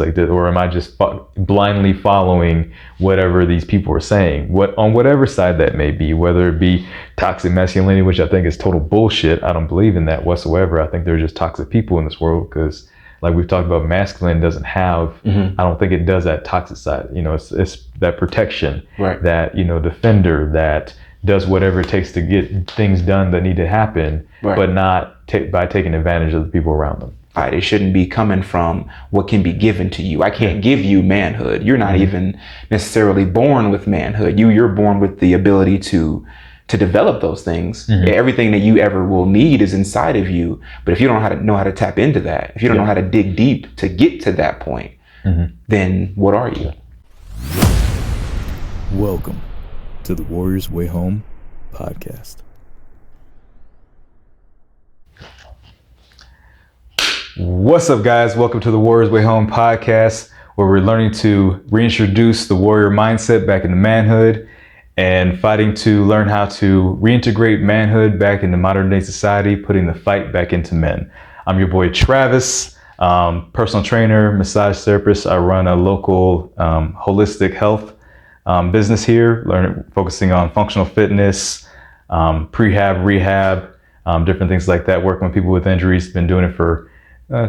like this, or am I just blindly following whatever these people are saying, on whatever side that may be, whether it be toxic masculinity, which I think is total bullshit. I don't believe in that whatsoever. I think they're just toxic people in this world, because like we've talked about, masculine doesn't have, I don't think it does that toxic side. It's that protection, right, that, defender that does whatever it takes to get things done that need to happen, right, but not by taking advantage of the people around them. Right. It shouldn't be coming from what can be given to you. I can't give you manhood. You're not even necessarily born with manhood. You're born with the ability to develop those things. Everything that you ever will need is inside of you. But if you don't know how to tap into that, if you don't know how to dig deep to get to that point, then what are you? Welcome to the Warrior's Way Home podcast. What's up, guys? Welcome to the Warrior's Way Home podcast, where we're learning to reintroduce the warrior mindset back into manhood and fighting to learn how to reintegrate manhood back into modern day society, putting the fight back into men. I'm your boy Travis, personal trainer, massage therapist. I run a local holistic health business here, focusing on functional fitness, prehab, rehab, different things like that, working with people with injuries. Been doing it for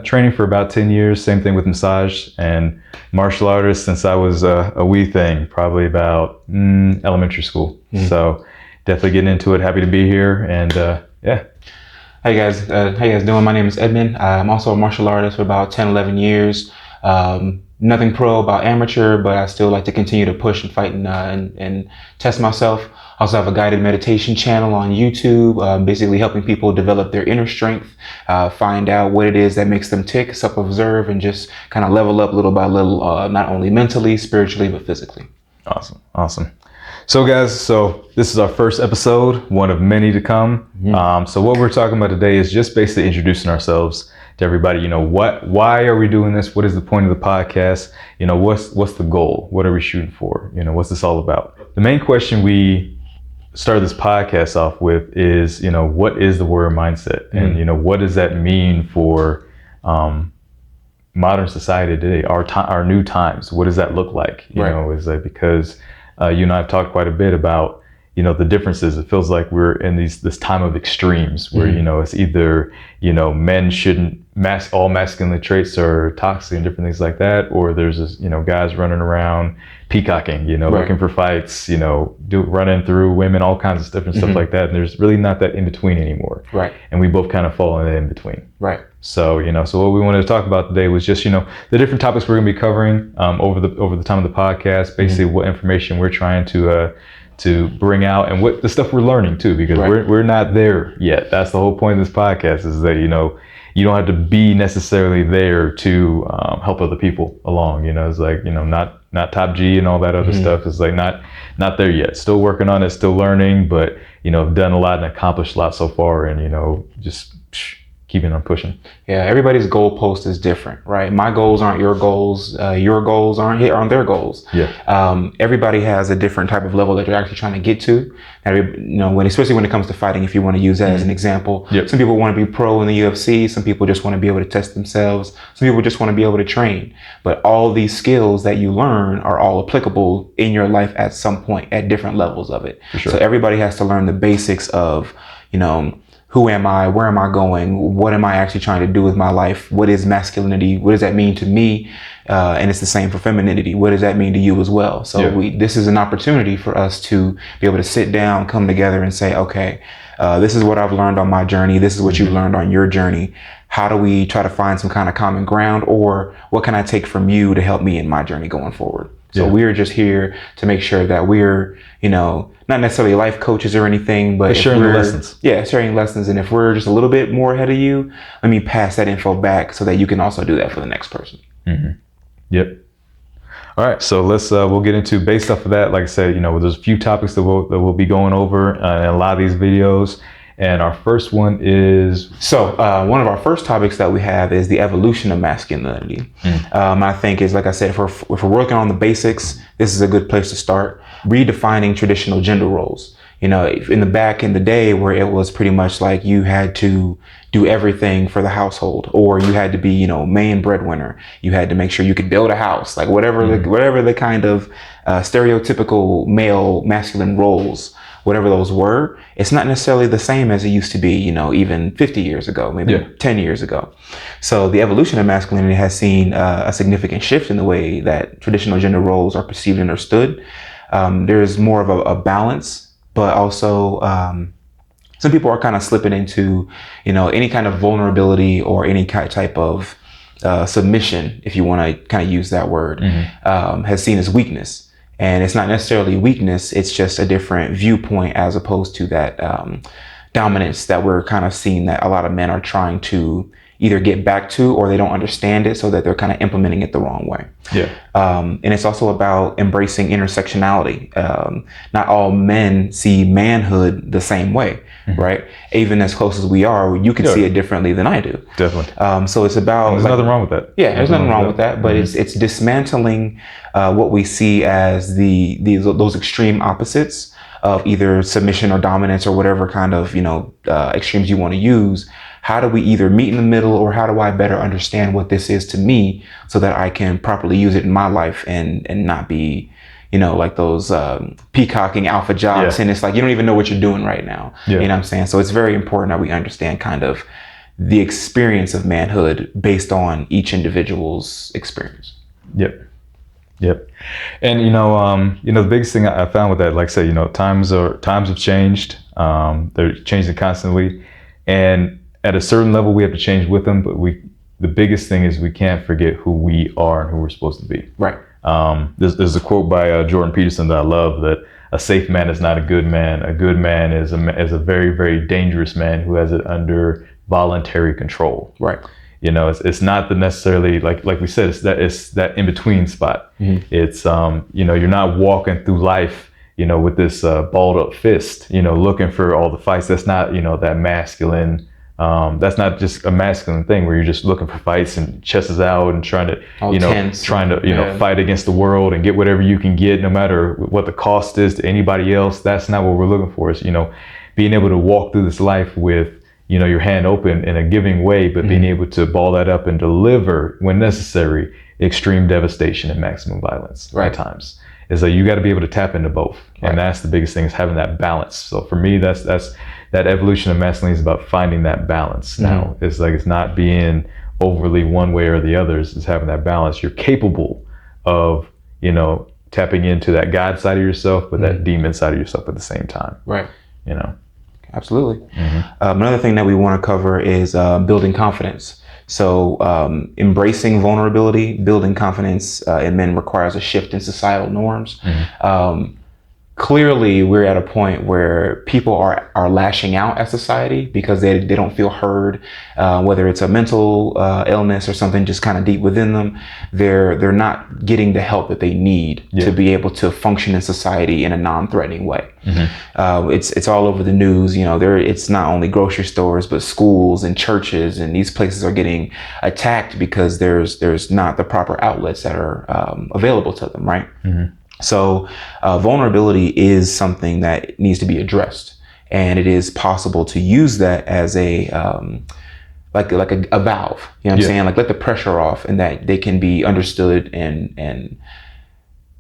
training for about 10 years. Same thing with massage and martial artists since I was a wee thing, probably about elementary school. So definitely getting into it. Happy to be here. And yeah. Hey guys, how you guys doing? My name is Edmund. I'm also a martial artist for about 10, 11 years. Nothing pro about amateur, but I still like to continue to push and fight and test myself. I also have a guided meditation channel on YouTube, basically helping people develop their inner strength, find out what it is that makes them tick, self-observe, and just kind of level up little by little, not only mentally, spiritually, but physically. Awesome. So guys, this is our first episode, one of many to come. So what we're talking about today is just basically introducing ourselves to everybody. Why are we doing this? What is the point of the podcast? What's the goal? What are we shooting for? What's this all about? The main question we started this podcast off with is, what is the warrior mindset? And, what does that mean for modern society today, our new times? What does that look like? Is that because you and I have talked quite a bit about, the differences. It feels like we're in this time of extremes where, it's either, men shouldn't all masculine traits are toxic and different things like that. Or there's this, guys running around peacocking, looking for fights, running through women, all kinds of different stuff like that. And there's really not that in between anymore. Right. And we both kind of fall in that in between. Right. So, so what we wanted to talk about today was just, the different topics we're going to be covering over the time of the podcast, basically what information we're trying to bring out and what the stuff we're learning too, because we're not there yet. That's the whole point of this podcast, is that, you don't have to be necessarily there to help other people along. It's like, not top G and all that other stuff. It's like not there yet. Still working on it, still learning, but, I've done a lot and accomplished a lot so far, and, just keeping on pushing. Yeah, everybody's goalpost is different, right? My goals aren't your goals. Your goals aren't their goals. Yeah. Everybody has a different type of level that you're actually trying to get to. Especially when it comes to fighting, if you want to use that as an example. Yep. Some people want to be pro in the UFC. Some people just want to be able to test themselves. Some people just want to be able to train. But all these skills that you learn are all applicable in your life at some point, at different levels of it. For sure. So everybody has to learn the basics of, who am I? Where am I going? What am I actually trying to do with my life? What is masculinity? What does that mean to me? And it's the same for femininity. What does that mean to you as well? So this is an opportunity for us to be able to sit down, come together and say, okay, this is what I've learned on my journey. This is what you've learned on your journey. How do we try to find some kind of common ground, or what can I take from you to help me in my journey going forward? So we're just here to make sure that we're, not necessarily life coaches or anything, but sharing the lessons. Yeah, sharing lessons. And if we're just a little bit more ahead of you, let me pass that info back so that you can also do that for the next person. Yep. All right, so we'll get into, based off of that, like I said, there's a few topics that we'll be going over in a lot of these videos. And our first one is... one of our first topics that we have is the evolution of masculinity. I think is, like I said, if we're working on the basics, this is a good place to start. Redefining traditional gender roles. back in the day where it was pretty much like you had to do everything for the household, or you had to be, main breadwinner. You had to make sure you could build a house, like whatever the kind of stereotypical male masculine roles, whatever those were. It's not necessarily the same as it used to be, even 50 years ago, maybe 10 years ago. So the evolution of masculinity has seen a significant shift in the way that traditional gender roles are perceived and understood. There's more of a balance, but also some people are kind of slipping into, any kind of vulnerability or any type of submission, if you want to kind of use that word, has seen as weakness. And it's not necessarily weakness, it's just a different viewpoint as opposed to that dominance that we're kind of seeing that a lot of men are trying to either get back to, or they don't understand it, so that they're kind of implementing it the wrong way. And it's also about embracing intersectionality. Not all men see manhood the same way, right? Even as close as we are, you can see it differently than I do. Definitely. So it's about— there's nothing wrong with that. Yeah, there's nothing wrong with that, but it's dismantling what we see as those extreme opposites of either submission or dominance or whatever kind of extremes you want to use. How do we either meet in the middle, or how do I better understand what this is to me so that I can properly use it in my life and not be, like those peacocking alpha jocks. And it's like, you don't even know what you're doing right now. You know what I'm saying? So it's very important that we understand kind of the experience of manhood based on each individual's experience. Yep. And, the biggest thing I found with that, like I said, times have changed. They're changing constantly. And at a certain level, we have to change with them. But the biggest thing is we can't forget who we are and who we're supposed to be. Right. There's a quote by Jordan Peterson that I love, that a safe man is not a good man. A good man is a very, very dangerous man who has it under voluntary control. Right. It's not the necessarily like we said, it's that in between spot. It's you're not walking through life with this balled up fist, looking for all the fights. That's not that masculine. That's not just a masculine thing where you're just looking for fights and chest is out and trying to fight against the world and get whatever you can get, no matter what the cost is to anybody else. That's not what we're looking for. Is being able to walk through this life with your hand open in a giving way, but being able to ball that up and deliver when necessary extreme devastation and maximum violence at times. Is that you got to be able to tap into both, and that's the biggest thing, is having that balance. So for me, that's that evolution of masculinity is about finding that balance. Now it's like, it's not being overly one way or the other. It's having that balance. You're capable of tapping into that God side of yourself, but that demon side of yourself at the same time. Right. Absolutely. Mm-hmm. Another thing that we want to cover is building confidence. So embracing vulnerability, building confidence in men requires a shift in societal norms. Mm-hmm. Clearly, we're at a point where people are lashing out at society because they don't feel heard, whether it's a mental illness or something just kind of deep within them. They're not getting the help that they need to be able to function in society in a non-threatening way. Mm-hmm. It's all over the news. It's not only grocery stores, but schools and churches, and these places are getting attacked because there's not the proper outlets that are available to them, right? Mm-hmm. So vulnerability is something that needs to be addressed, and it is possible to use that as a like a valve. You know what I'm saying? Like, let the pressure off, and that they can be understood and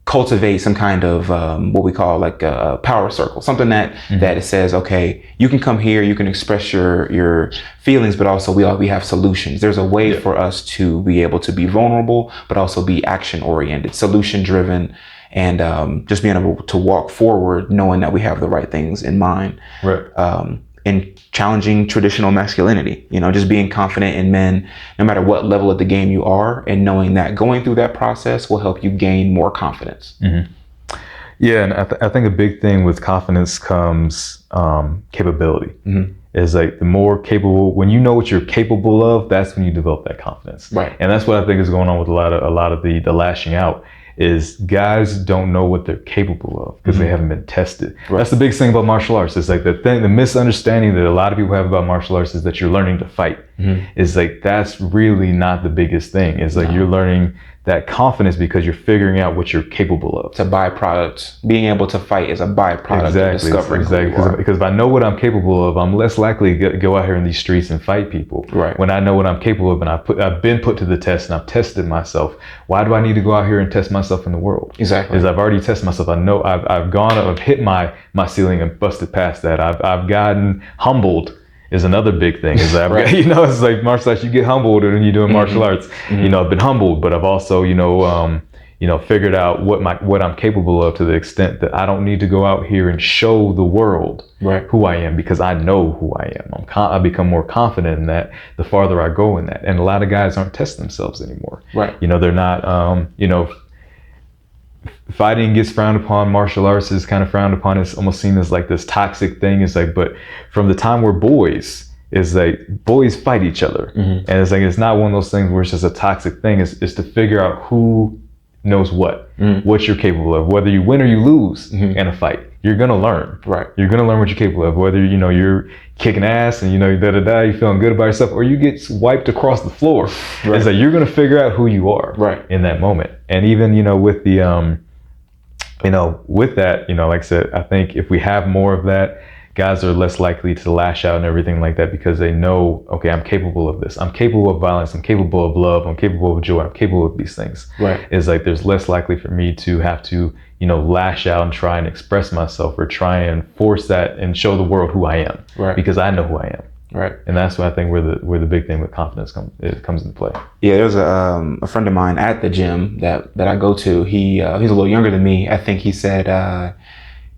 cultivate some kind of what we call like a power circle, something that it says, okay, you can come here, you can express your feelings, but also we have solutions. There's a way for us to be able to be vulnerable, but also be action oriented, solution driven. And just being able to walk forward, knowing that we have the right things in mind, and challenging traditional masculinity. Just being confident in men, no matter what level of the game you are, and knowing that going through that process will help you gain more confidence. Mm-hmm. Yeah, and I think a big thing with confidence comes capability. Mm-hmm. Is like, the more capable, when you know what you're capable of, that's when you develop that confidence. Right. And that's what I think is going on with a lot of the lashing out. Is guys don't know what they're capable of because they haven't been tested. Right. That's the biggest thing about martial arts. It's like the misunderstanding that a lot of people have about martial arts is that you're learning to fight. It's like, that's really not the biggest thing. It's like you're learning that confidence because you're figuring out what you're capable of. It's a byproduct. Being able to fight is a byproduct of discovering who you are. Because if I know what I'm capable of, I'm less likely to go out here in these streets and fight people. Right. When I know what I'm capable of and I've been put to the test and I've tested myself, why do I need to go out here and test myself in the world? Exactly. Because I've already tested myself. I know I've hit my ceiling and busted past that. I've gotten humbled. Is another big thing. Is that right. It's like martial arts. You get humbled when you're doing martial arts. I've been humbled, but I've also figured out what I'm capable of to the extent that I don't need to go out here and show the world who I am, because I know who I am. I become more confident in that the farther I go in that. And a lot of guys aren't testing themselves anymore. Right. They're not. Fighting gets frowned upon. Martial arts is kind of frowned upon. It's almost seen as like this toxic thing. It's like, but from the time we're boys, it's like boys fight each other. And it's like, it's not one of those things where it's just a toxic thing. It's to figure out who knows what you're capable of. Whether you win or you lose in a fight, you're going to learn. Right. You're going to learn what you're capable of. Whether, you're kicking ass and, you're feeling good about yourself, or you get wiped across the floor. Right. It's like, you're going to figure out who you are in that moment. And even, with the, with that, like I said, I think if we have more of that, guys are less likely to lash out and everything like that, because they know, okay, I'm capable of this. I'm capable of violence. I'm capable of love. I'm capable of joy. I'm capable of these things. Right. It's like, there's less likely for me to have to, lash out and try and express myself or try and force that and show the world who I am. Right. Because I know who I am. Right. And that's what I think where the big thing with confidence comes into play. Yeah, there's a friend of mine at the gym that I go to. He's a little younger than me. I think he said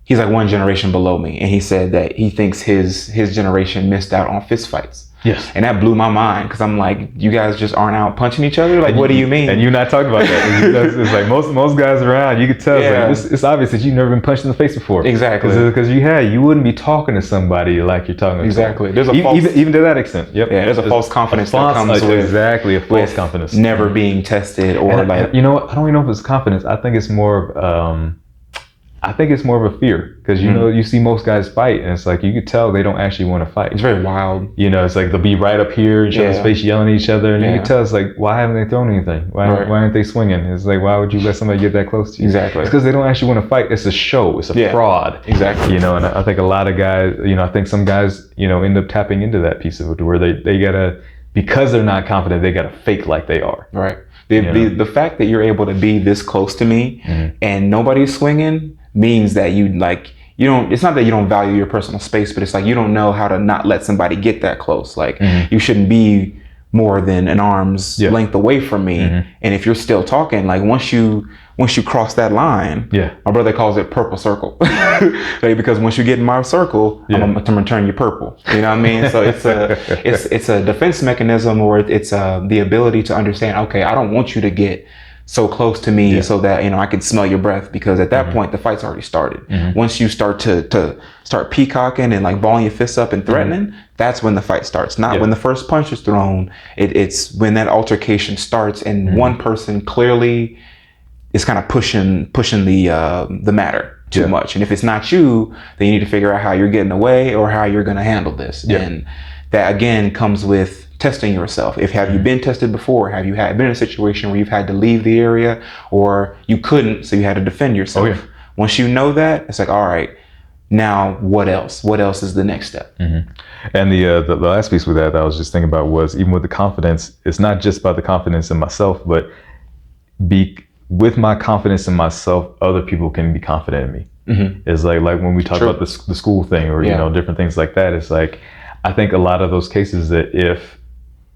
he's like one generation below me, and he said that he thinks his generation missed out on fist fights. Yes. And that blew my mind, because I'm like, you guys just aren't out punching each other? Like, what do you mean? And you're not talking about that. It's like most guys around, you could tell, it's obvious that you've never been punched in the face before. Exactly. Because you wouldn't be talking to somebody like you're talking to exactly. There's a false, even to that extent. Yep. Yeah, there's a false confidence that comes with exactly a false confidence. Never being tested, or and like, you know what? I don't even know if it's confidence. I think it's more of a fear, because you see most guys fight, and it's like, you could tell they don't actually want to fight. It's very wild. It's like they'll be right up here, each other's face, yelling at each other, and you can tell it's like, why haven't they thrown anything? Why aren't they swinging? It's like, why would you let somebody get that close to you? Exactly. It's because they don't actually want to fight. It's a show. It's a fraud. Exactly. And I think a lot of guys, I think some guys, end up tapping into that piece of it, where they gotta, because they're not confident, they gotta fake like they are. Right. The fact that you're able to be this close to me and nobody's swinging means that you don't, it's not that you don't value your personal space, but it's like, you don't know how to not let somebody get that close. Like, you shouldn't be more than an arm's length away from me. And if you're still talking, like, once you cross that line, my brother calls it purple circle. Like, because once you get in my circle, I'm gonna turn you purple. You know what I mean? So it's a defense mechanism, or it's the ability to understand, okay, I don't want you to get so close to me so that, I can smell your breath, because at that point the fight's already started. Once you start to start peacocking and like balling your fists up and threatening, that's when the fight starts. Not when the first punch is thrown. It's when that altercation starts, and one person clearly is kind of pushing the matter too much. And if it's not you, then you need to figure out how you're getting away or how you're going to handle this. And that again comes with testing yourself. Have you been tested before? Have you been in a situation where you've had to leave the area, or you couldn't, so you had to defend yourself? Once you know that, it's like, all right, now what else? What else is the next step? And the last piece with that I was just thinking about was, even with the confidence, it's not just about the confidence in myself, but with my confidence in myself, other people can be confident in me. It's like when we talk about the school thing, or different things like that. It's like, I think a lot of those cases, that if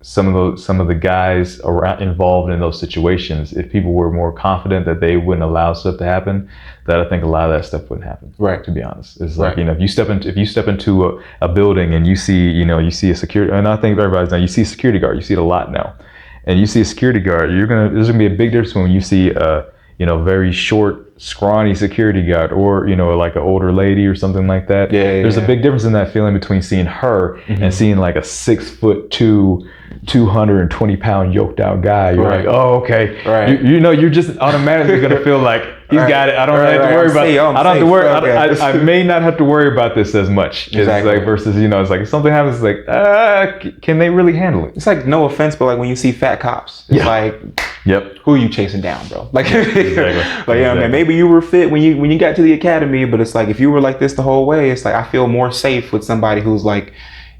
some of the guys involved in those situations, if people were more confident that they wouldn't allow stuff to happen, that I think a lot of that stuff wouldn't happen. Right. To be honest, it's like, if you step into a building and you see a security, and I think everybody's now, you see a security guard, you see it a lot now, and you see a security guard, there's gonna be a big difference when you see a very short, scrawny security guard, or like an older lady or something like that. There's a big difference in that feeling between seeing her and seeing like a 6'2", 220-pound yoked out guy, you're Right. like, oh, okay. Right. You know, you're just automatically going to feel like he's Right. got it. I don't Right, have to right. worry I'm about safe. it. I'm I don't have to safe. worry. Okay. I may not have to worry about this as much. Exactly. It's like versus, you know, it's like if something happens, it's like, can they really handle it? It's like, no offense, but like when you see fat cops, it's like, yep. who are you chasing down, bro? Like, Exactly. like, yeah, man, maybe you were fit when you got to the academy, but it's like, if you were like this the whole way, it's like, I feel more safe with somebody who's like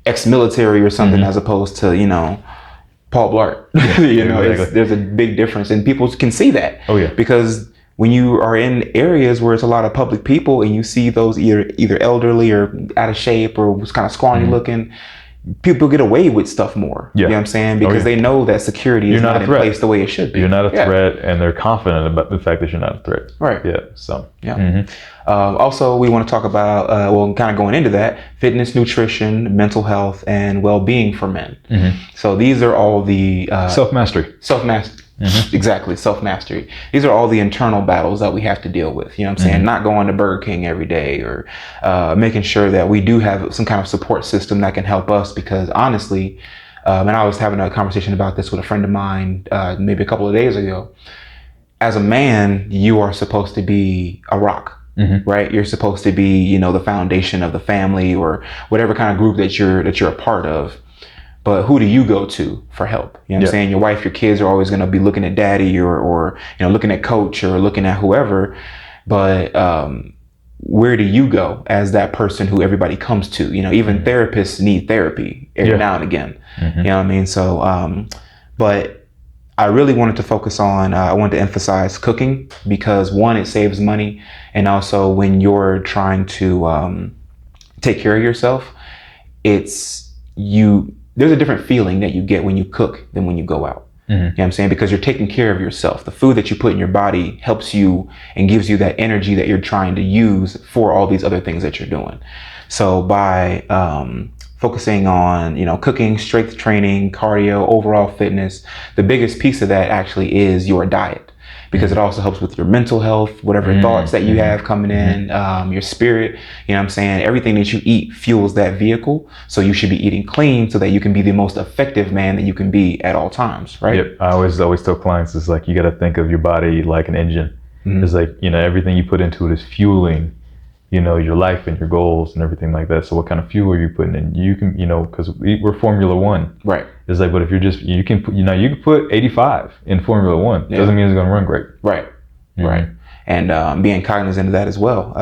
ex-military or something, as opposed to, you know, Paul Blart. You know, there's a big difference, and people can see that. Oh yeah. Because when you are in areas where it's a lot of public people and you see those either elderly or out of shape or was kind of scrawny looking, people get away with stuff more. Yeah. You know what I'm saying? Because they know that security is not in place the way it should be. You're not a threat, and they're confident about the fact that you're not a threat. Right. Yeah. So. Yeah. Also, we want to talk about, well, kind of going into that, fitness, nutrition, mental health, and well-being for men. So these are all the Self-mastery. Exactly, self-mastery. These are all the internal battles that we have to deal with. You know what I'm saying? Not going to Burger King every day, or making sure that we do have some kind of support system that can help us. Because honestly, and I was having a conversation about this with a friend of mine maybe a couple of days ago. As a man, you are supposed to be a rock. Right? You're supposed to be, you know, the foundation of the family or whatever kind of group that you're a part of. But who do you go to for help? You know what I'm saying? Your wife, your kids are always going to be looking at daddy or you know, looking at coach or looking at whoever. But where do you go as that person who everybody comes to? You know, even therapists need therapy every now and again. You know what I mean? So, but I really wanted to focus on, I wanted to emphasize cooking because one, it saves money. And also when you're trying to take care of yourself, there's a different feeling that you get when you cook than when you go out. You know what I'm saying? Because you're taking care of yourself. The food that you put in your body helps you and gives you that energy that you're trying to use for all these other things that you're doing. So by focusing on, you know, cooking, strength training, cardio, overall fitness, the biggest piece of that actually is your diet, because it also helps with your mental health, whatever thoughts that you have coming in, your spirit, you know what I'm saying? Everything that you eat fuels that vehicle. So you should be eating clean so that you can be the most effective man that you can be at all times, right? Yep. I always tell clients, it's like, you got to think of your body like an engine. It's like, you know, everything you put into it is fueling, you know, your life and your goals and everything like that. So what kind of fuel are you putting in? You can, you know, because we're Formula One. Right. It's like, but if you're just, you can put 85 in Formula One. Doesn't mean it's going to run great. Right. Right. And being cognizant of that as well.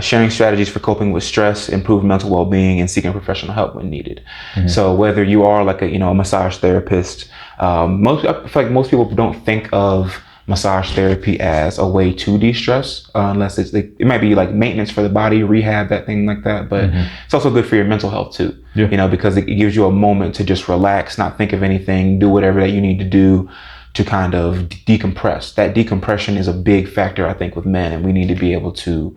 Sharing strategies for coping with stress, improved mental well-being, and seeking professional help when needed. So whether you are like a massage therapist, I feel like most people don't think of massage therapy as a way to de-stress, unless it might be like maintenance for the body, rehab, that thing like that. But it's also good for your mental health too, you know, because it gives you a moment to just relax, not think of anything, do whatever that you need to do to kind of decompress. That decompression is a big factor, I think, with men, and we need to be able to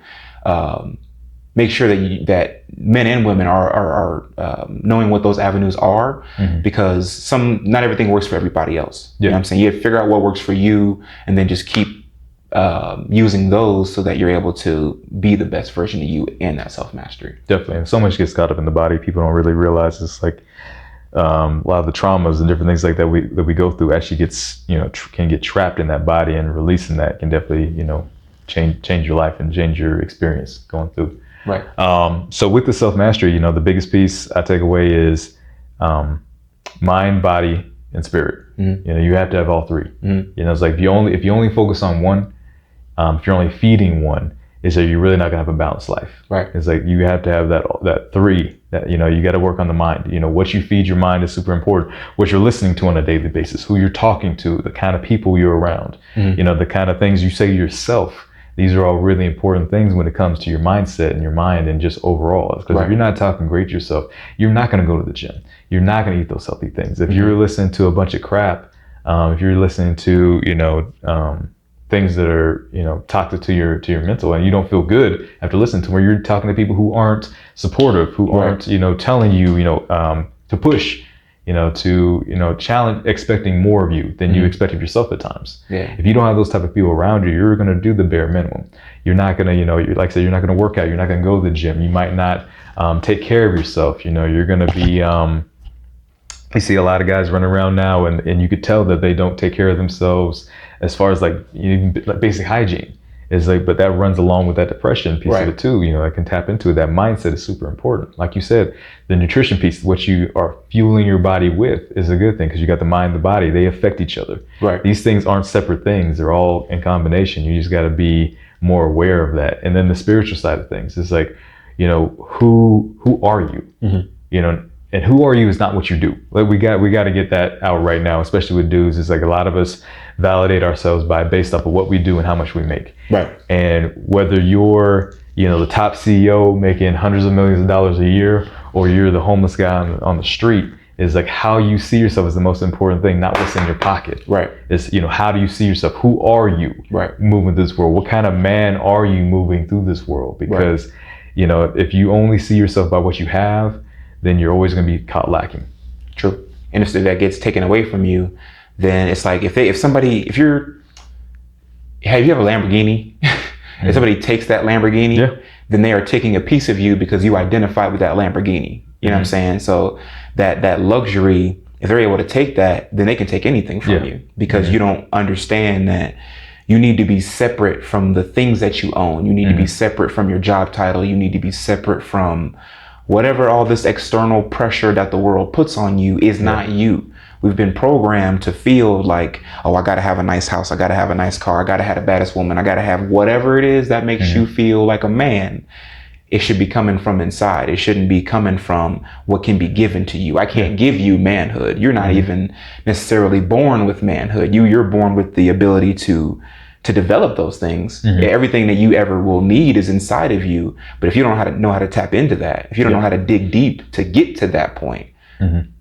make sure that men and women are knowing what those avenues are, because not everything works for everybody else. You know what I'm saying? You have to figure out what works for you and then just keep using those so that you're able to be the best version of you in that self-mastery. Definitely. And so much gets caught up in the body. People don't really realize it's like a lot of the traumas and different things like that we go through actually gets, you know, can get trapped in that body, and releasing that can definitely, you know, change your life and change your experience going through. Right. So with the self-mastery, you know, the biggest piece I take away is mind, body, and spirit. You know, you have to have all three. You know, it's like if you only focus on one, if you're only feeding one, is that you're really not gonna have a balanced life. Right. It's like you have to have that three. That, you know, you got to work on the mind. You know, what you feed your mind is super important. What you're listening to on a daily basis, who you're talking to, the kind of people you're around. You know, the kind of things you say to yourself. These are all really important things when it comes to your mindset and your mind and just overall. Because if you're not talking great to yourself, you're not going to go to the gym. You're not going to eat those healthy things. If you're listening to a bunch of crap, if you're listening to, you know, things that are, you know, toxic to your mental, and you don't feel good after listening to them, or you're talking to people who aren't supportive, who aren't, you know, telling you, you know, to push, you know, to, you know, challenge, expecting more of you than you expect of yourself at times. If you don't have those type of people around you, you're going to do the bare minimum. You're not going to, you know, like I said, you're not going to work out. You're not going to go to the gym. You might not take care of yourself. You know, you're going to be, you see a lot of guys running around now, and you could tell that they don't take care of themselves as far as like basic hygiene. It's like, but that runs along with that depression piece of it too. I can tap into it. That mindset is super important. Like you said, the nutrition piece, what you are fueling your body with, is a good thing, because you got the mind, the body. They affect each other. Right. These things aren't separate things. They're all in combination. You just got to be more aware of that. And then the spiritual side of things is like, who are you? Mm-hmm. And who are you is not what you do. Like we got to get that out right now, especially with dudes. It's like a lot of us validate ourselves based off of what we do and how much we make. Right. And whether you're, the top CEO making hundreds of millions of dollars a year, or you're the homeless guy on the street, is like how you see yourself is the most important thing, not what's in your pocket. Right. It's, how do you see yourself? Who are you moving through this world? What kind of man are you moving through this world? Because, if you only see yourself by what you have, then you're always going to be caught lacking. True. And if that gets taken away from you, then it's like if you have a Lamborghini, if somebody takes that Lamborghini, then they are taking a piece of you because you identify with that Lamborghini. You know what I'm saying? So that luxury, if they're able to take that, then they can take anything from you, because you don't understand that you need to be separate from the things that you own. You need to be separate from your job title. You need to be separate from whatever all this external pressure that the world puts on you is not you. We've been programmed to feel like, oh, I got to have a nice house. I got to have a nice car. I got to have the baddest woman. I got to have whatever it is that makes you feel like a man. It should be coming from inside. It shouldn't be coming from what can be given to you. I can't give you manhood. You're not even necessarily born with manhood. You're born with the ability to develop those things. Everything that you ever will need is inside of you. But if you don't know how to tap into that, if you don't know how to dig deep to get to that point,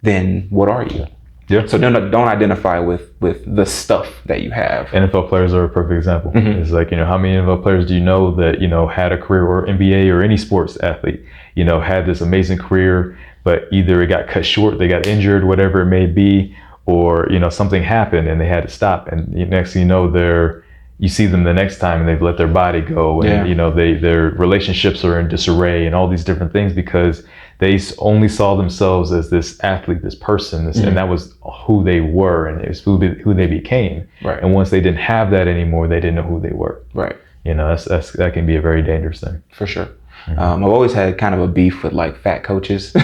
then what are you? Yeah. So don't identify with the stuff that you have. NFL players are a perfect example. It's like, how many NFL players do you know that, had a career, or NBA or any sports athlete, had this amazing career, but either it got cut short, they got injured, whatever it may be, or, something happened and they had to stop. And next thing you know, you see them the next time and they've let their body go, and their relationships are in disarray and all these different things, because they only saw themselves as this athlete, this person, and that was who they were, and it was who they became. Right. And once they didn't have that anymore, they didn't know who they were. Right. That can be a very dangerous thing. For sure. I've always had kind of a beef with like fat coaches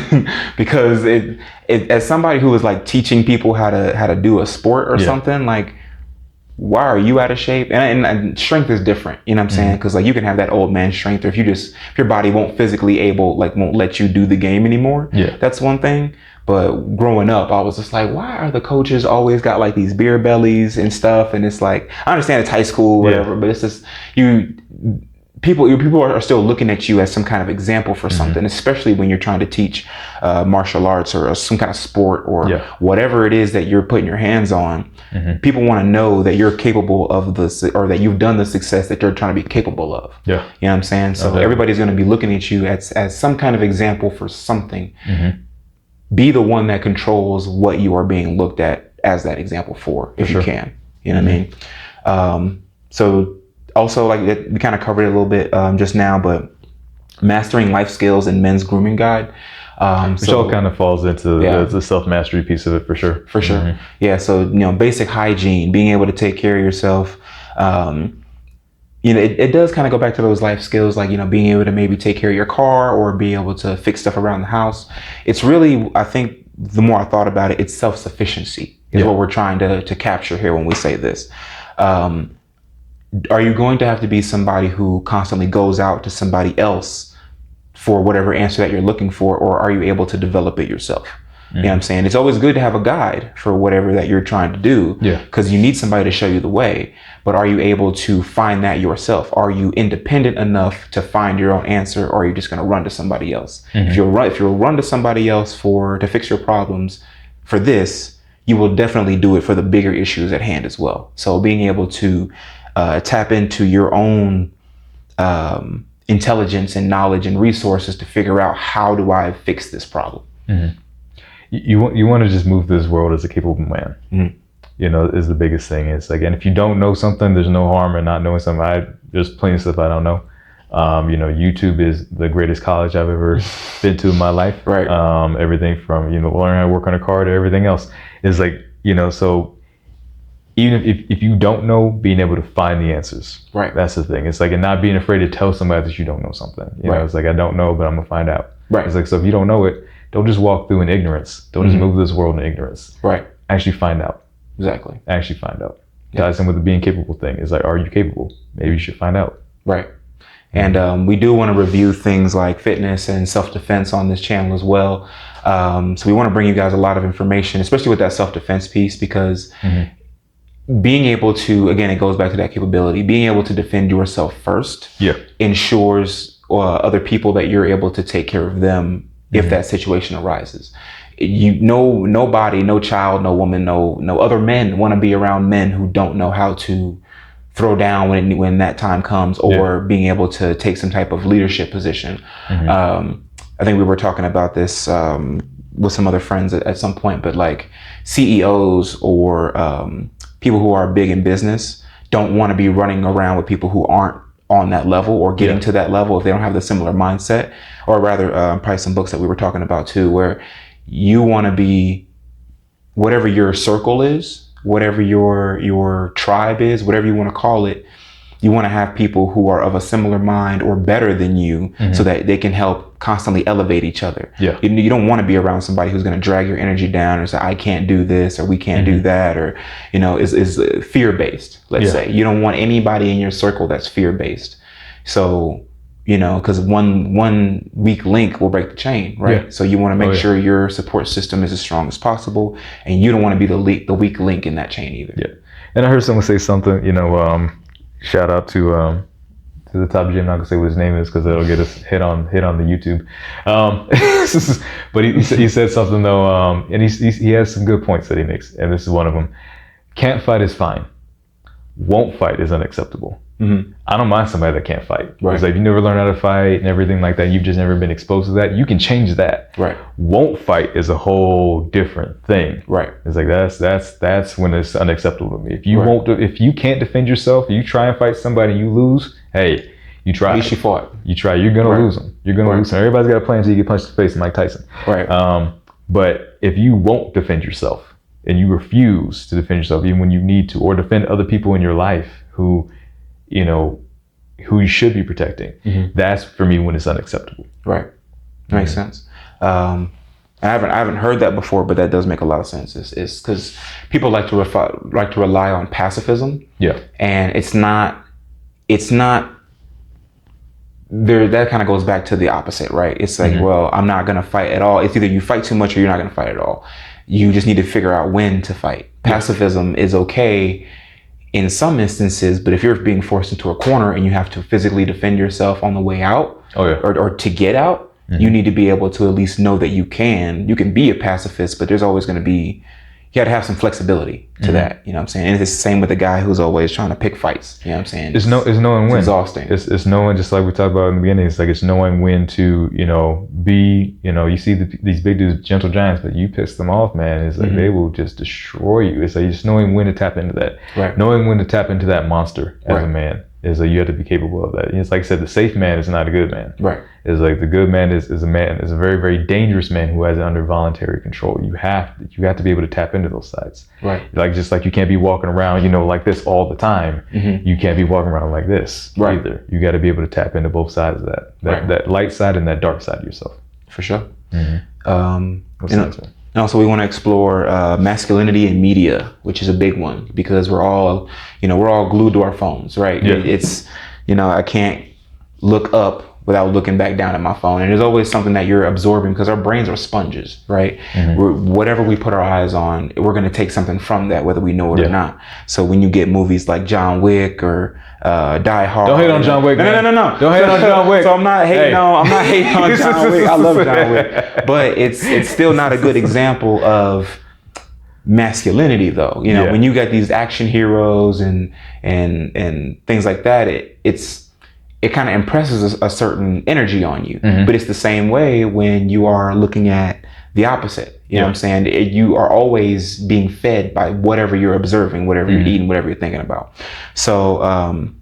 because it as somebody who was like teaching people how to do a sport or something, like, why are you out of shape? And strength is different, you know what I'm saying? Because like you can have that old man strength, or if your body won't let you do the game anymore. Yeah, that's one thing. But growing up, I was just like, why are the coaches always got like these beer bellies and stuff? And it's like, I understand it's high school, whatever, but it's just people are still looking at you as some kind of example for something, especially when you're trying to teach martial arts or some kind of sport or whatever it is that you're putting your hands on. People want to know that you're capable of this, or that you've done the success that you're trying to be capable of. Yeah. You know what I'm saying? So everybody's going to be looking at you as some kind of example for something. Be the one that controls what you are being looked at as that example for, if you can. You know what I mean? So also, like we kind of covered it a little bit just now, but mastering life skills and men's grooming guide. Which all kind of falls into the self-mastery piece of it, for sure. For sure. Yeah. So, basic hygiene, being able to take care of yourself. It does kind of go back to those life skills, like, being able to maybe take care of your car or be able to fix stuff around the house. It's really, I think the more I thought about it, it's self-sufficiency is what we're trying to capture here when we say this. Are you going to have to be somebody who constantly goes out to somebody else for whatever answer that you're looking for, or are you able to develop it yourself? You know what I'm saying? It's always good to have a guide for whatever that you're trying to do, because you need somebody to show you the way. But are you able to find that yourself? Are you independent enough to find your own answer, or are you just going to run to somebody else? If you'll run to somebody else to fix your problems for this, you will definitely do it for the bigger issues at hand as well. So being able to tap into your own intelligence and knowledge and resources to figure out, how do I fix this problem? You want to just move through this world as a capable man. Is the biggest thing. It's like, and if you don't know something, there's no harm in not knowing something. There's plenty of stuff I don't know. YouTube is the greatest college I've ever been to in my life. Right. Everything from, learning how to work on a car to everything else is like, so even if you don't know, being able to find the answers. Right. That's the thing. It's like, and not being afraid to tell somebody that you don't know something. You know, it's like, I don't know, but I'm gonna find out. Right. It's like, so if you don't know it, don't just walk through in ignorance. Don't just move this world in ignorance. Right. Actually find out. Exactly. Actually find out. Yeah. Ties in with the being capable thing. It's like, are you capable? Maybe you should find out. Right. And we do want to review things like fitness and self-defense on this channel as well. So we want to bring you guys a lot of information, especially with that self-defense piece, because being able to, again, it goes back to that capability, being able to defend yourself first ensures other people that you're able to take care of them if that situation arises. Nobody, no child, no woman, no other men want to be around men who don't know how to throw down when that time comes, or being able to take some type of leadership position. I think we were talking about this with some other friends at some point, but like CEOs or people who are big in business don't want to be running around with people who aren't on that level or getting to that level if they don't have the similar mindset. Or rather, probably some books that we were talking about too, where you want to be whatever your circle is, whatever your tribe is, whatever you want to call it. You want to have people who are of a similar mind or better than you, so that they can help constantly elevate each other. You don't want to be around somebody who's going to drag your energy down or say, I can't do this, or we can't do that, or, is fear-based, let's say. You don't want anybody in your circle that's fear-based. So, because one weak link will break the chain, right? So you want to make sure your support system is as strong as possible, and you don't want to be the weak link in that chain either. And I heard someone say something, shout out to the top gym. I'm not gonna say what his name is because it'll get us hit on the YouTube. But he said something though, and he has some good points that he makes, and this is one of them. Can't fight is fine. Won't fight is unacceptable. I don't mind somebody that can't fight. It's like, you never learn how to fight and everything like that. You've just never been exposed to that. You can change that. Won't fight is a whole different thing. It's like that's when it's unacceptable to me. If you if you can't defend yourself, you try and fight somebody and you lose, hey, you try. At least you fought. You try. You're gonna lose them. You're gonna lose them. Everybody's got a plan until you get punched in the face, Mike Tyson. But if you won't defend yourself and you refuse to defend yourself even when you need to, or defend other people in your life who you should be protecting, that's for me when it's unacceptable. Makes sense. I haven't heard that before, but that does make a lot of sense. It's because people like to rely on pacifism. And it's not there. That kind of goes back to the opposite, right? It's like, well, I'm not gonna fight at all. It's either you fight too much or you're not gonna fight at all. You just need to figure out when to fight. Pacifism is okay in some instances, but if you're being forced into a corner and you have to physically defend yourself on the way out, or to get out, you need to be able to at least know that you can be a pacifist, but there's always going to be, you got to have some flexibility to that. You know what I'm saying? And it's the same with the guy who's always trying to pick fights. You know what I'm saying? It's knowing when. It's exhausting. It's knowing, just like we talked about in the beginning, it's like, it's knowing when to, be, you see these big dudes, gentle giants, but you piss them off, man. It's like, they will just destroy you. It's like, just knowing when to tap into that. Knowing when to tap into that monster as a man. Is like, you have to be capable of that. It's like I said, the safe man is not a good man. It's like, the good man is a a very, very dangerous man who has it under voluntary control. You have to be able to tap into those sides. Like, just like you can't be walking around, like this all the time. You can't be walking around like this either. You got to be able to tap into both sides of that light side and that dark side of yourself. For sure. And also, we want to explore masculinity in media, which is a big one, because we're all glued to our phones, right? It's, I can't look up without looking back down at my phone. And there's always something that you're absorbing, because our brains are sponges, right? Whatever we put our eyes on, we're going to take something from that, whether we know it or not. So when you get movies like John Wick or Die Hard. Don't hate on John Wick. No. Don't hate on John Wick. So I'm not hating on John Wick. I love John Wick. But it's still not a good example of masculinity, though. When you got these action heroes and things like that, it kind of impresses a certain energy on you. But it's the same way when you are looking at the opposite. You know what I'm saying? You are always being fed by whatever you're observing, whatever you're eating, whatever you're thinking about. So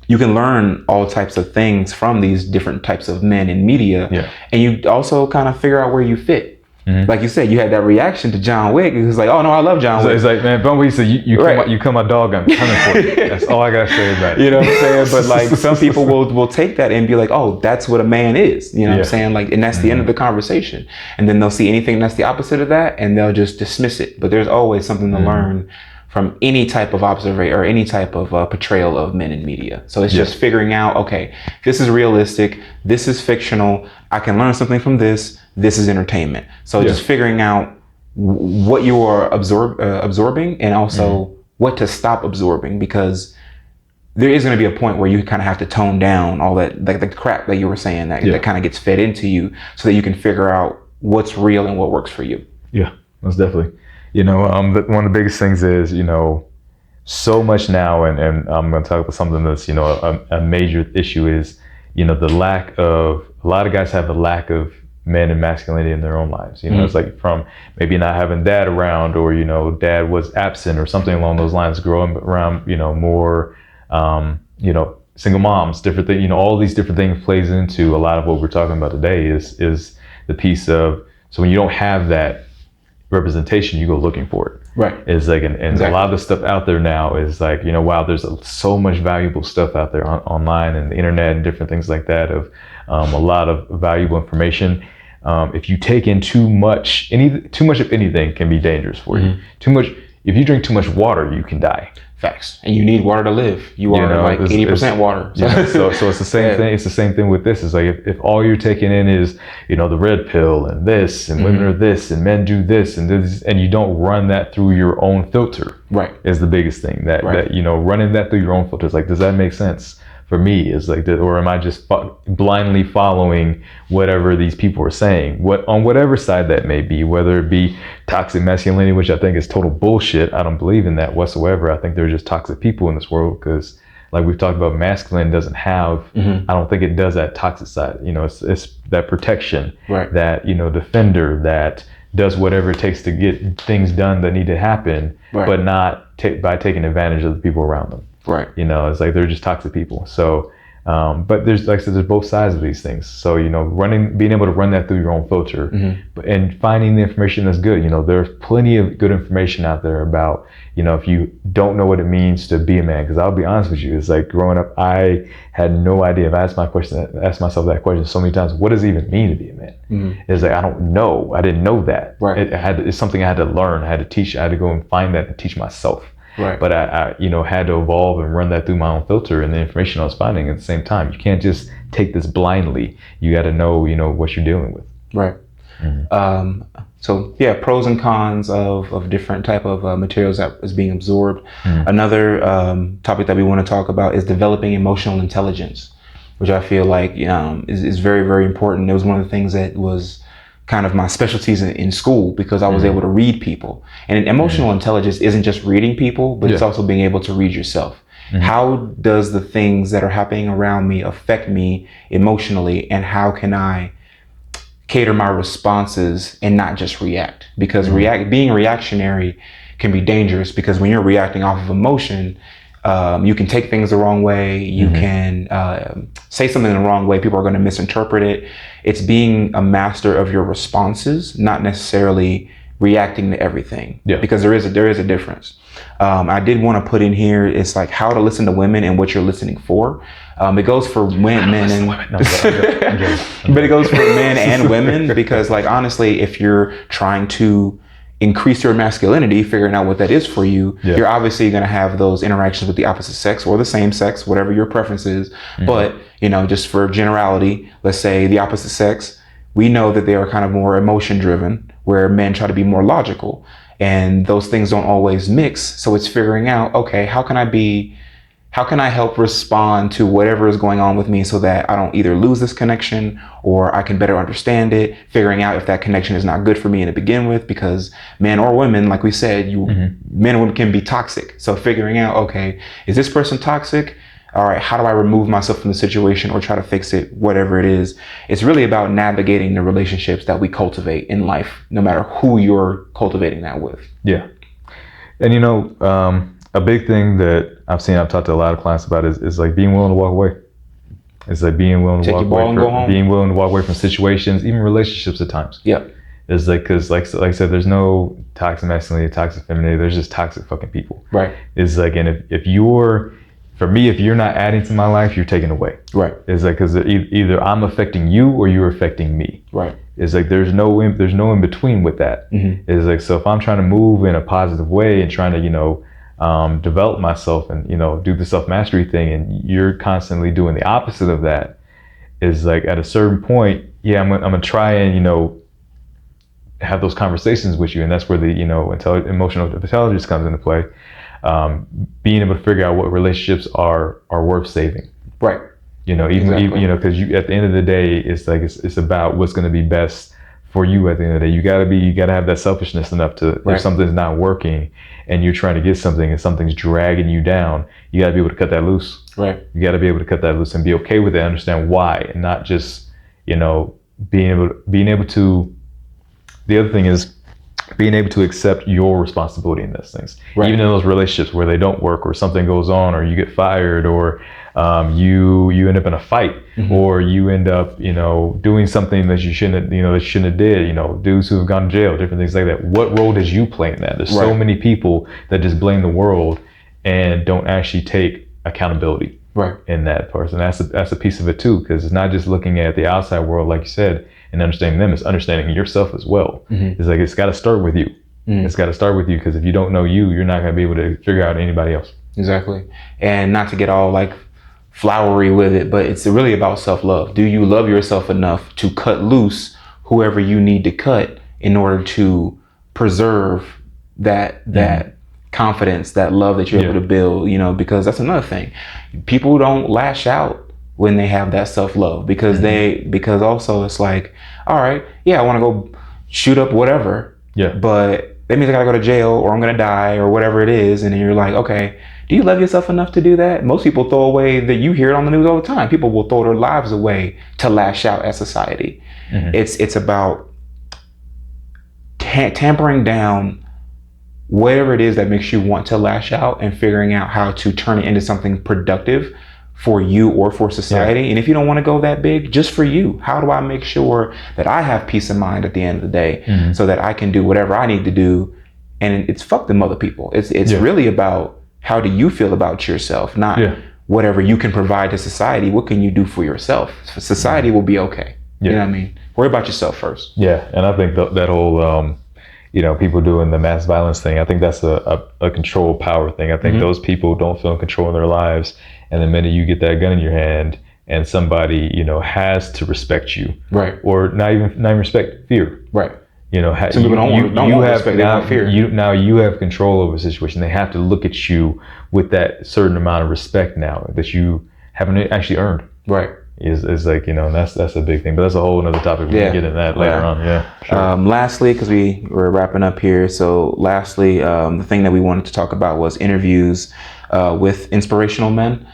you can learn all types of things from these different types of men in media. Yeah. And you also kind of figure out where you fit. Like you said, you had that reaction to John Wick. It was like, oh no, I love John Wick. It's like, man, Bumblebee said, you come my dog, I'm coming for you. That's all I gotta say about it. You know what I'm saying? But like some people will take that and be like, oh, that's what a man is. You know what I'm saying? Like, and that's the end of the conversation. And then they'll see anything that's the opposite of that and they'll just dismiss it. But there's always something to learn from any type of observation or any type of portrayal of men in media. So it's just figuring out, okay, this is realistic, this is fictional, I can learn something from this is entertainment. So just figuring out what you are absorbing and also what to stop absorbing, because there is going to be a point where you kind of have to tone down all that, like the crap that you were saying that kind of gets fed into you so that you can figure out what's real and what works for you. Yeah, most definitely. You know, one of the biggest things is, you know, so much now, and I'm going to talk about something that's, you know, a major issue is, you know, a lot of guys have a lack of men and masculinity in their own lives. You know, it's like from maybe not having dad around, or, you know, dad was absent or something along those lines, growing around, you know, more, you know, single moms, different things, you know, all these different things plays into a lot of what we're talking about today is the piece of, so when you don't have that representation, you go looking for it. Right. It's like, and a lot of the stuff out there now is like, you know, wow, there's so much valuable stuff out there online and the internet and different things like that of a lot of valuable information. If you take in too much of anything can be dangerous for you. If you drink too much water, you can die. Facts. And you need water to live. You are like 80% water. So it's the same thing. It's the same thing with this. It's like if all you're taking in is, you know, the red pill and this and women are this and men do this and this, and you don't run that through your own filter. Right. Is the biggest thing that you know, running that through your own filter is like, does that make sense? For me, is like, or am I just blindly following whatever these people are saying, on whatever side that may be, whether it be toxic masculinity, which I think is total bullshit. I don't believe in that whatsoever. I think they're just toxic people in this world, because like we've talked about, masculine doesn't have, I don't think it does that toxic side. You know, it's that protection, that, you know, defender that does whatever it takes to get things done that need to happen, but not by taking advantage of the people around them. Right. You know, it's like they're just toxic people. So, but there's, like I said, there's both sides of these things. So, you know, being able to run that through your own filter and finding the information that's good. You know, there's plenty of good information out there about, you know, if you don't know what it means to be a man, because I'll be honest with you, it's like growing up, I had no idea. If I asked myself that question so many times, what does it even mean to be a man? It's like, I don't know. I didn't know that. Right. It's something I had to learn. I had to teach. I had to go and find that and teach myself. Right. But I, you know, had to evolve and run that through my own filter and the information I was finding at the same time. You can't just take this blindly. You got to know, you know, what you're dealing with. Right. So yeah, pros and cons of different type of materials that is being absorbed. Another topic that we want to talk about is developing emotional intelligence, which I feel like is very, very important. It was one of the things that was kind of my specialties in school, because I was able to read people. And emotional intelligence isn't just reading people, but it's also being able to read yourself. How does the things that are happening around me affect me emotionally, and how can I cater my responses and not just react? Because being reactionary can be dangerous, because when you're reacting off of emotion, you can take things the wrong way. You can say something the wrong way. People are going to misinterpret it. It's being a master of your responses, not necessarily reacting to everything. Because there is a difference. I did want to put in here, it's like how to listen to women and what you're listening for. It goes for men and but it goes for men and women, because like honestly, if you're trying to increase your masculinity, figuring out what that is for you, you're obviously going to have those interactions with the opposite sex or the same sex, whatever your preference is. But, you know, just for generality, let's say the opposite sex, we know that they are kind of more emotion driven, where men try to be more logical, and those things don't always mix. So it's figuring out, okay, how can I help respond to whatever is going on with me so that I don't either lose this connection or I can better understand it, figuring out if that connection is not good for me to begin with, because men or women, like we said, men and women can be toxic. So figuring out, okay, is this person toxic? All right, how do I remove myself from the situation or try to fix it, whatever it is? It's really about navigating the relationships that we cultivate in life, no matter who you're cultivating that with. Yeah. And, you know, a big thing that I've talked to a lot of clients about is like being willing to walk away. It's like being willing to walk away from, being willing to walk away from situations, even relationships at times. Yeah. It's like, cause like I said, there's no toxic masculinity, toxic femininity. There's just toxic fucking people. Right. It's like, and if you're not adding to my life, you're taking away. Right. It's like, cause either I'm affecting you or you're affecting me. Right. It's like, there's no in between with that. Mm-hmm. It's like, so if I'm trying to move in a positive way and trying to, develop myself and, do the self-mastery thing, and you're constantly doing the opposite of that, is like, at a certain point, I'm gonna try and, have those conversations with you. And that's where the, emotional intelligence comes into play. Being able to figure out what relationships are worth saving. Right. Even because you, at the end of the day, it's like, it's about what's going to be best for you at the end of the day. You gotta have that selfishness enough to, if something's not working and you're trying to get something and something's dragging you down, you gotta be able to cut that loose. Right. You gotta be able to cut that loose and be okay with it, understand why, and not just, being able to, the other thing is being able to accept your responsibility in those things. Right. Even in those relationships where they don't work, or something goes on, or you get fired, or you end up in a fight, mm-hmm. or you end up, doing something that you shouldn't have did, dudes who have gone to jail, different things like that. What role did you play in that? There's so many people that just blame the world and don't actually take accountability in that person. That's a piece of it too, because it's not just looking at the outside world, like you said, and understanding them, it's understanding yourself as well. Mm-hmm. It's like, it's got to start with you. Mm-hmm. It's got to start with you, because if you don't know you, you're not going to be able to figure out anybody else. Exactly. And not to get all like flowery with it, but it's really about self-love. Do you love yourself enough to cut loose whoever you need to cut in order to preserve that confidence, that love that you're able to build, because that's another thing. People don't lash out when they have that self-love, because mm-hmm. because also it's like, all right, I want to go shoot up whatever, but that means I gotta go to jail, or I'm gonna die, or whatever it is. And then you're like, okay, do you love yourself enough to do that? Most people throw away, that you hear it on the news all the time, people will throw their lives away to lash out at society. Mm-hmm. It's about tampering down whatever it is that makes you want to lash out, and figuring out how to turn it into something productive for you or for society. And if you don't want to go that big, just for you, how do I make sure that I have peace of mind at the end of the day, mm-hmm. so that I can do whatever I need to do? And it's fuck them other people. It's really about, how do you feel about yourself, not whatever you can provide to society. What can you do for yourself? Society will be okay. You know what I mean? Worry about yourself first. Yeah, and I think that whole people doing the mass violence thing, I think that's a control power thing. I think mm-hmm. those people don't feel in control of their lives. And the minute you get that gun in your hand and somebody, has to respect you. Right. Or not even respect, fear. Right. Some people don't want respect, they want fear. You have control over the situation. They have to look at you with that certain amount of respect now that you haven't actually earned. Right. Is like, that's a big thing, but that's a whole another topic. We can get into that later on. Yeah. Sure. Lastly, because we're wrapping up here. So lastly, the thing that we wanted to talk about was interviews with inspirational men.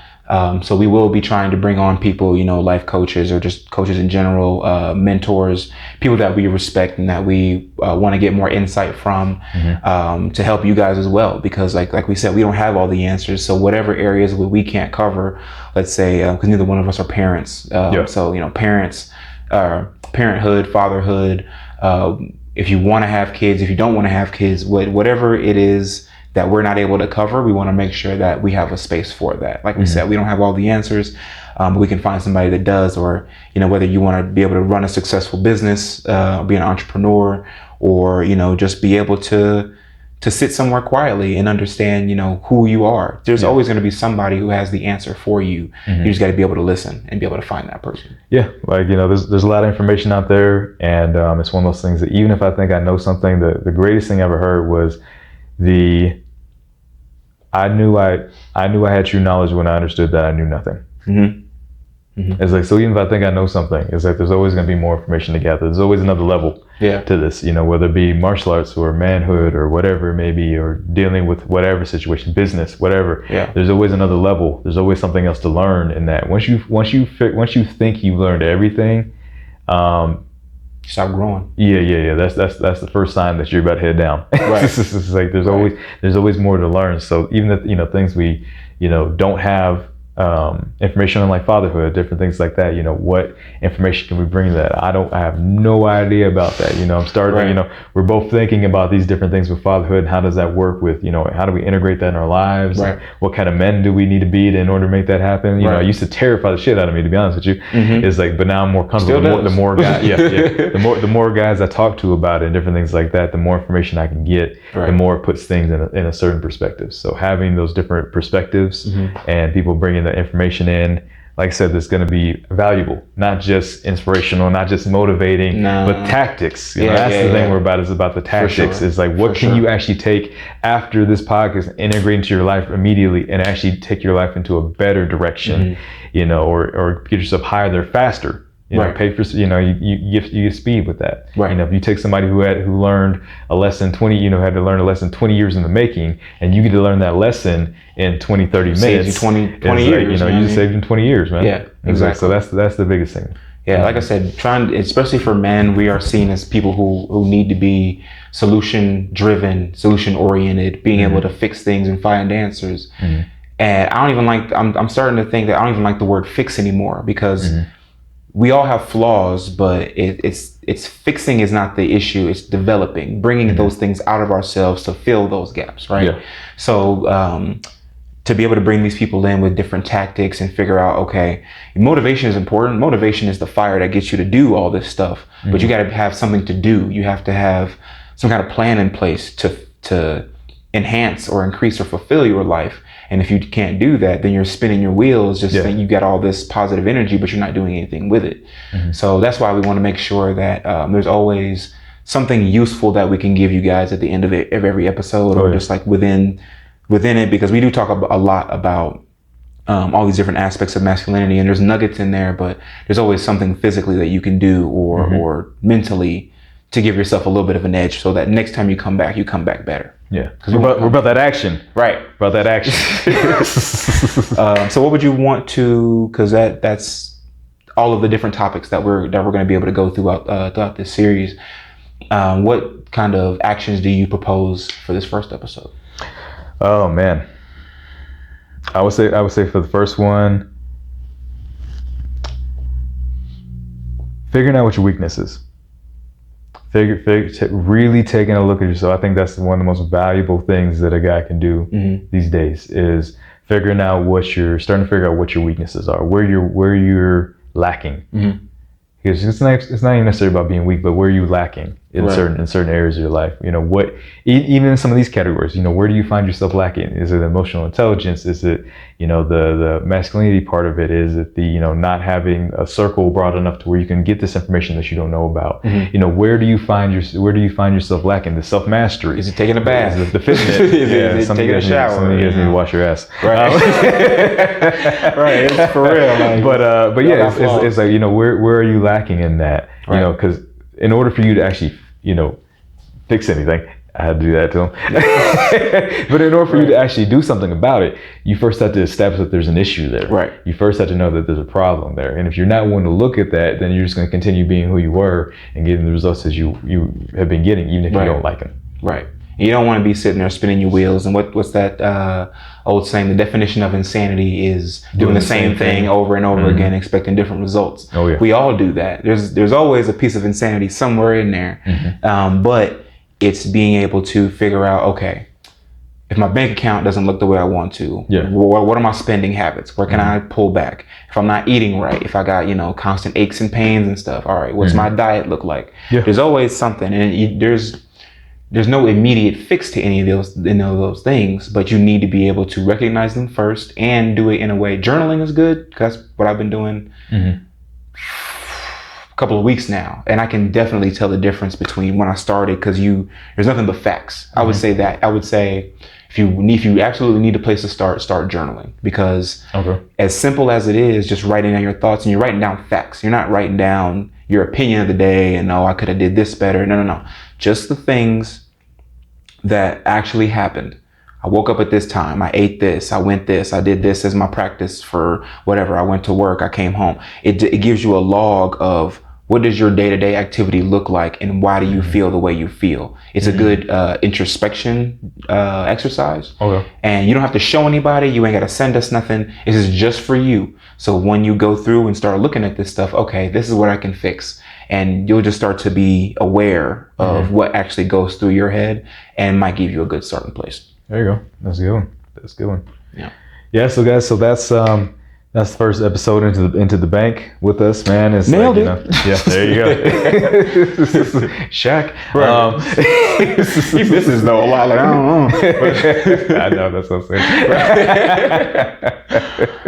So we will be trying to bring on people, life coaches, or just coaches in general, mentors, people that we respect and that we want to get more insight from, mm-hmm. to help you guys as well. Because like we said, we don't have all the answers. So whatever areas where we can't cover, let's say, because neither one of us are parents. So, parents, parenthood, fatherhood, if you want to have kids, if you don't want to have kids, whatever it is that we're not able to cover, we want to make sure that we have a space for that. Like we mm-hmm. said, we don't have all the answers, but we can find somebody that does. Or, whether you want to be able to run a successful business, be an entrepreneur, or, just be able to sit somewhere quietly and understand, who you are. There's always going to be somebody who has the answer for you. Mm-hmm. You just got to be able to listen and be able to find that person. Yeah. Like, there's a lot of information out there, and it's one of those things that even if I think I know something, the greatest thing I ever heard was I knew I had true knowledge when I understood that I knew nothing. Mm-hmm. Mm-hmm. It's like, so even if I think I know something, it's like there's always going to be more information to gather. There's always another level to this, whether it be martial arts or manhood or whatever it may be, or dealing with whatever situation, business, whatever. Yeah. There's always another level. There's always something else to learn in that. Once you think you've learned everything, stop growing. Yeah. That's the first sign that you're about to head down. Right. It's like there's always more to learn. So even that, things we, don't have information on, like fatherhood, different things like that. What information can we bring to that? I have no idea about that. I'm starting. Right. We're both thinking about these different things with fatherhood. How does that work with? How do we integrate that in our lives? Right. What kind of men do we need to be in order to make that happen? Right. It used to terrify the shit out of me, to be honest with you. Mm-hmm. It's like, but now I'm more comfortable. The more guys, the more guys I talk to about it and different things like that, the more information I can get, right. the more it puts things in a certain perspective. So having those different perspectives and people bringing the information in, like I said, that's going to be valuable, not just inspirational, not just motivating, but tactics. That's the thing we're about, is about the tactics. Sure. It's like, what can you actually take after this podcast, integrate into your life immediately, and actually take your life into a better direction, or get yourself higher there faster. Right. Pay for, you get speed with that. Right. If you take somebody who learned a lesson 20, had to learn a lesson 20 years in the making, and you get to learn that lesson in 20, 30 minutes. Saves you 20 years. You just saved them 20 years, man. Yeah, exactly. So that's the biggest thing. Yeah, like I said, especially for men, we are seen as people who need to be solution driven, solution oriented, being able to fix things and find answers. And I don't even I'm starting to think that I don't even like the word fix anymore, because we all have flaws, but it's fixing is not the issue. It's developing, bringing those things out of ourselves to fill those gaps, right? Yeah. So to be able to bring these people in with different tactics and figure out, okay, motivation is important. Motivation is the fire that gets you to do all this stuff, but you got to have something to do. You have to have some kind of plan in place to enhance or increase or fulfill your life. And if you can't do that, then you're spinning your wheels, just think you got all this positive energy, but you're not doing anything with it. So that's why we want to make sure that there's always something useful that we can give you guys at the end of every episode, or just like within it, because we do talk a lot about all these different aspects of masculinity, and there's nuggets in there, but there's always something physically that you can do or mentally to give yourself a little bit of an edge, so that next time you come back better. Yeah, because we're about that action. Right. About that action. So what would you want to, because that's all of the different topics that we're going to be able to go throughout this series. What kind of actions do you propose for this first episode? Oh man. I would say for the first one, figuring out what your weakness is. Really taking a look at yourself. I think that's one of the most valuable things that a guy can do these days, is figuring out starting to figure out what your weaknesses are, where you're lacking. Because it's not even necessarily about being weak, but where are you lacking in certain areas of your life? What, even in some of these categories, where do you find yourself lacking? Is it emotional intelligence? Is it, the masculinity part of it? Is it the, not having a circle broad enough to where you can get this information that you don't know about? Where do you find yourself lacking? The self-mastery. Is it taking a bath? Is it the fitness? Is it taking a shower? Some of you guys need to wash your ass. Right. Right. It's for real. Like, but yeah, it's like, where are you lacking in that? Because in order for you to actually, fix anything, I had to do that to him. But in order for you to actually do something about it, you first have to establish that there's an issue there. Right. You first have to know that there's a problem there. And if you're not willing to look at that, then you're just going to continue being who you were and getting the results that you have been getting, even if you don't like them. Right. You don't want to be sitting there spinning your wheels. And what's that old saying? The definition of insanity is doing the same thing over and over again, expecting different results. Oh, yeah. We all do that. There's always a piece of insanity somewhere in there. But it's being able to figure out, okay, if my bank account doesn't look the way I want to, what are my spending habits? Where can I pull back? If I'm not eating right, if I got, constant aches and pains and stuff, all right, what's my diet look like? Yeah. There's always something, and there's no immediate fix to any of those things, but you need to be able to recognize them first and do it in a way. Journaling is good, because that's what I've been doing couple of weeks now, and I can definitely tell the difference between when I started, because there's nothing but facts. I would say if you absolutely need a place to start journaling, because as simple as it is, just writing down your thoughts, and you're writing down facts. You're not writing down your opinion of the day and I could have did this better. No. Just the things that actually happened. I woke up at this time, I ate this, I went this, I did this as my practice for whatever. I went to work, I came home. It gives you a log of what does your day-to-day activity look like, and why do you feel the way you feel? It's a good introspection exercise. Okay. And you don't have to show anybody. You ain't got to send us nothing. This is just for you. So when you go through and start looking at this stuff, okay, this is what I can fix. And you'll just start to be aware of what actually goes through your head, and might give you a good starting place. There you go. That's a good one. That's a good one. Yeah. Yeah. So guys, so that's the first episode into the bank with us, man. It's Nailed like, it. Yeah, there you go. Shaq. Right. He misses though a lot. Like, I don't know. I know, that's what I'm saying.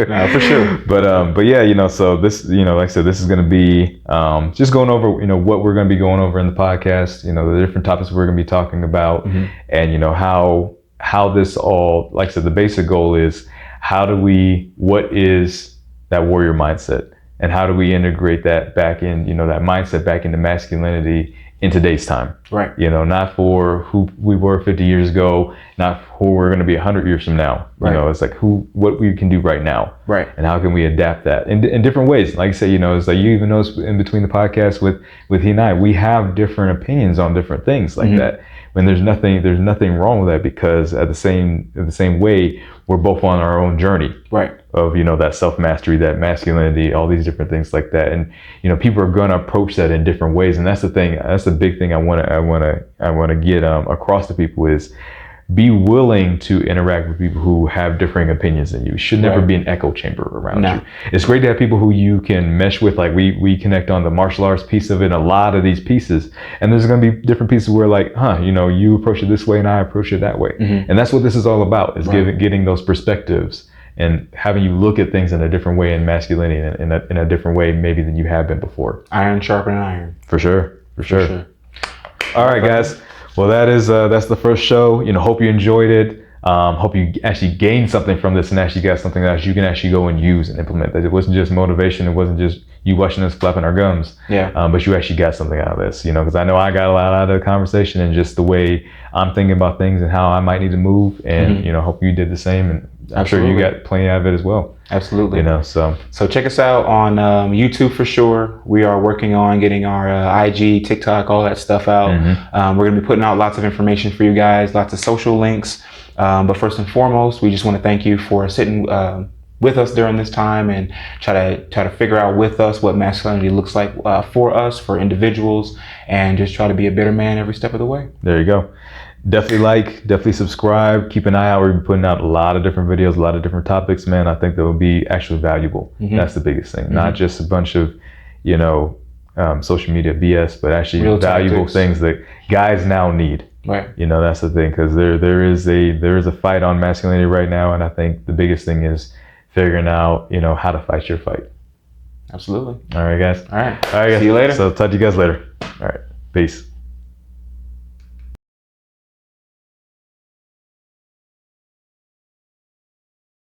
No, for sure. But yeah, so this, like I said, this is going to be just going over, what we're going to be going over in the podcast, the different topics we're going to be talking about, and how this all, like I said, the basic goal is, what is that warrior mindset, and how do we integrate that back in, that mindset back into masculinity in today's time? Right. Not for who we were 50 years ago, not who we're going to be 100 years from now. Right. It's like what we can do right now. Right. And how can we adapt that in different ways? Like I say, it's like, you even notice in between the podcasts with he and I, we have different opinions on different things like that. When there's nothing wrong with that, because at the same way, we're both on our own journey. Right. Of, that self-mastery, that masculinity, all these different things like that. And, people are going to approach that in different ways. And that's the thing, that's the big thing I want to get across to people is, be willing to interact with people who have differing opinions than you. It should never be an echo chamber around you. It's great to have people who you can mesh with. Like we connect on the martial arts piece of it, a lot of these pieces. And there's going to be different pieces where like, you approach it this way and I approach it that way. And that's what this is all about, is getting those perspectives and having you look at things in a different way, in masculinity, in a different way maybe than you have been before. Iron sharpening iron. For sure. All right, guys. Well, that's the first show. Hope you enjoyed it. Hope you actually gained something from this and actually got something that you can actually go and use and implement. That it wasn't just motivation. It wasn't just you watching us flapping our gums. Yeah. But you actually got something out of this. Because I know I got a lot out of the conversation and just the way I'm thinking about things and how I might need to move. And hope you did the same. And I'm sure you got plenty out of it as well. Absolutely. So check us out on YouTube for sure. We are working on getting our IG, TikTok, all that stuff out. We're going to be putting out lots of information for you guys, lots of social links. But first and foremost, we just want to thank you for sitting with us during this time and try to figure out with us what masculinity looks like for us, for individuals, and just try to be a better man every step of the way. There you go. Definitely subscribe. Keep an eye out. We're putting out a lot of different videos, a lot of different topics, man. I think that will be actually valuable. That's the biggest thing. Not just a bunch of, social media BS, but actually real valuable things that guys now need. Right. That's the thing, because there is a fight on masculinity right now, and I think the biggest thing is figuring out, how to fight your fight. Absolutely. All right, guys. All right. Guys. See you later. So talk to you guys later. All right. Peace.